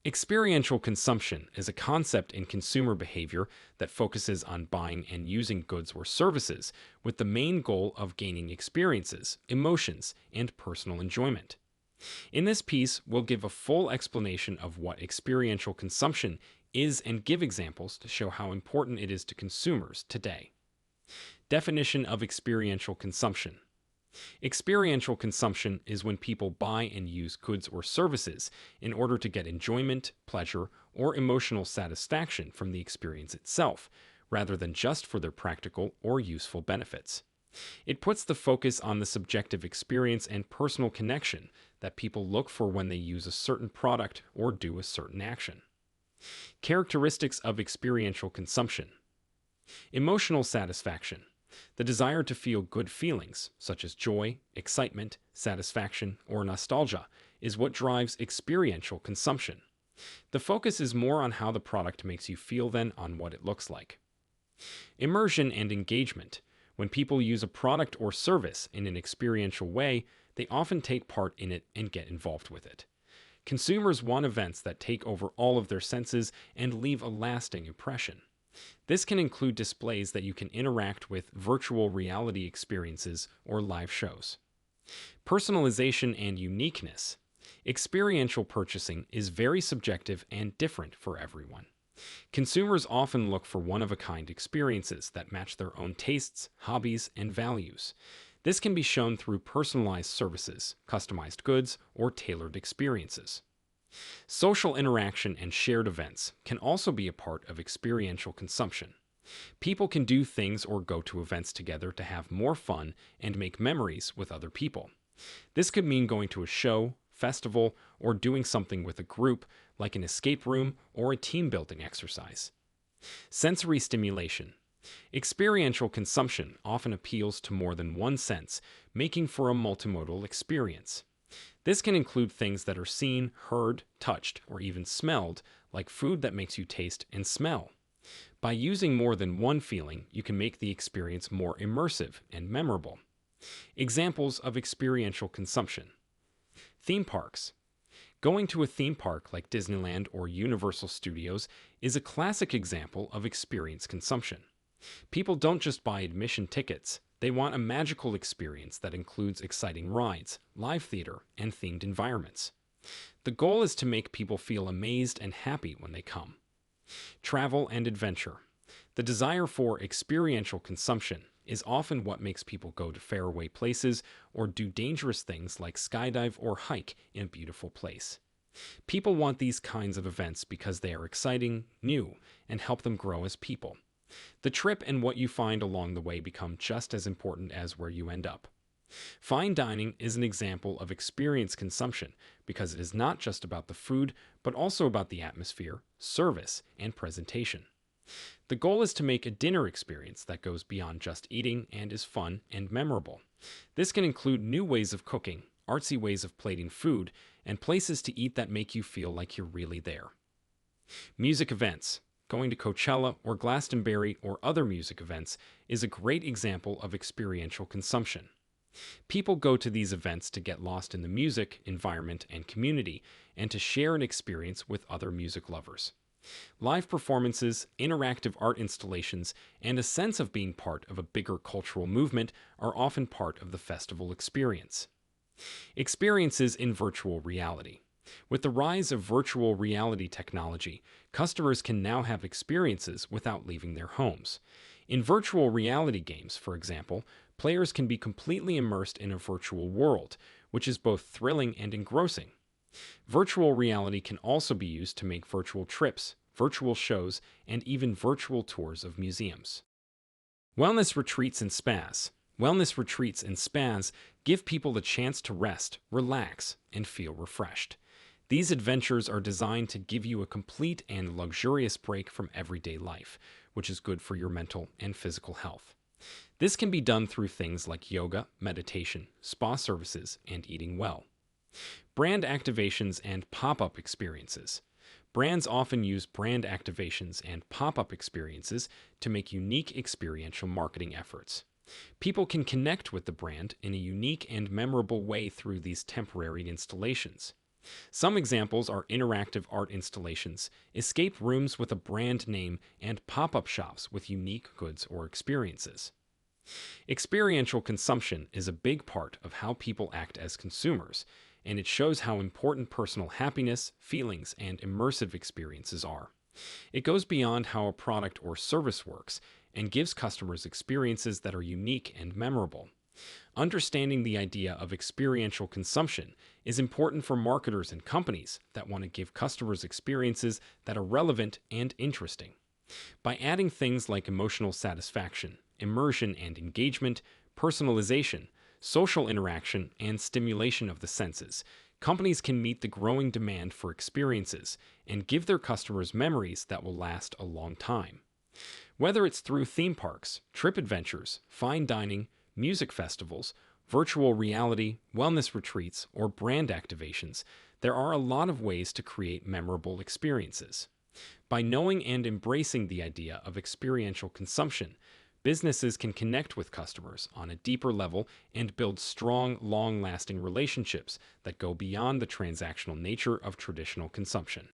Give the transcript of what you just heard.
Experiential consumption is a concept in consumer behavior that focuses on buying and using goods or services with the main goal of gaining experiences, emotions, and personal enjoyment. In this piece, we'll give a full explanation of what experiential consumption is and give examples to show how important it is to consumers today. Definition of experiential consumption. Experiential consumption is when people buy and use goods or services in order to get enjoyment, pleasure, or emotional satisfaction from the experience itself, rather than just for their practical or useful benefits. It puts the focus on the subjective experience and personal connection that people look for when they use a certain product or do a certain action. Characteristics of experiential consumption. Emotional satisfaction. The desire to feel good feelings, such as joy, excitement, satisfaction, or nostalgia, is what drives experiential consumption. The focus is more on how the product makes you feel than on what it looks like. Immersion and engagement. When people use a product or service in an experiential way, they often take part in it and get involved with it. Consumers want events that take over all of their senses and leave a lasting impression. This can include displays that you can interact with, virtual reality experiences, or live shows. Personalization and uniqueness. Experiential purchasing is very subjective and different for everyone. Consumers often look for one-of-a-kind experiences that match their own tastes, hobbies, and values. This can be shown through personalized services, customized goods, or tailored experiences. Social interaction and shared events can also be a part of experiential consumption. People can do things or go to events together to have more fun and make memories with other people. This could mean going to a show, festival, or doing something with a group, like an escape room or a team-building exercise. Sensory stimulation. Experiential consumption often appeals to more than one sense, making for a multimodal experience. This can include things that are seen, heard, touched, or even smelled, like food that makes you taste and smell. By using more than one feeling, you can make the experience more immersive and memorable. Examples of experiential consumption. Theme parks. Going to a theme park like Disneyland or Universal Studios is a classic example of experience consumption. People don't just buy admission tickets. They want a magical experience that includes exciting rides, live theater, and themed environments. The goal is to make people feel amazed and happy when they come. Travel and adventure. The desire for experiential consumption is often what makes people go to faraway places or do dangerous things like skydive or hike in a beautiful place. People want these kinds of events because they are exciting, new, and help them grow as people. The trip and what you find along the way become just as important as where you end up. Fine dining is an example of experience consumption because it is not just about the food, but also about the atmosphere, service, and presentation. The goal is to make a dinner experience that goes beyond just eating and is fun and memorable. This can include new ways of cooking, artsy ways of plating food, and places to eat that make you feel like you're really there. Music events. Going to Coachella or Glastonbury or other music events is a great example of experiential consumption. People go to these events to get lost in the music, environment, and community, and to share an experience with other music lovers. Live performances, interactive art installations, and a sense of being part of a bigger cultural movement are often part of the festival experience. Experiences in virtual reality. With the rise of virtual reality technology, customers can now have experiences without leaving their homes. In virtual reality games, for example, players can be completely immersed in a virtual world, which is both thrilling and engrossing. Virtual reality can also be used to make virtual trips, virtual shows, and even virtual tours of museums. Wellness retreats and spas. Wellness retreats and spas give people the chance to rest, relax, and feel refreshed. These adventures are designed to give you a complete and luxurious break from everyday life, which is good for your mental and physical health. This can be done through things like yoga, meditation, spa services, and eating well. Brand activations and pop-up experiences. Brands often use brand activations and pop-up experiences to make unique experiential marketing efforts. People can connect with the brand in a unique and memorable way through these temporary installations. Some examples are interactive art installations, escape rooms with a brand name, and pop up shops with unique goods or experiences. Experiential consumption is a big part of how people act as consumers, and it shows how important personal happiness, feelings, and immersive experiences are. It goes beyond how a product or service works and gives customers experiences that are unique and memorable. Understanding the idea of experiential consumption is important for marketers and companies that want to give customers experiences that are relevant and interesting. By adding things like emotional satisfaction, immersion and engagement, personalization, social interaction, and stimulation of the senses, companies can meet the growing demand for experiences and give their customers memories that will last a long time. Whether it's through theme parks, trip adventures, fine dining, music festivals, virtual reality, wellness retreats, or brand activations, there are a lot of ways to create memorable experiences. By knowing and embracing the idea of experiential consumption, businesses can connect with customers on a deeper level and build strong, long lasting relationships that go beyond the transactional nature of traditional consumption.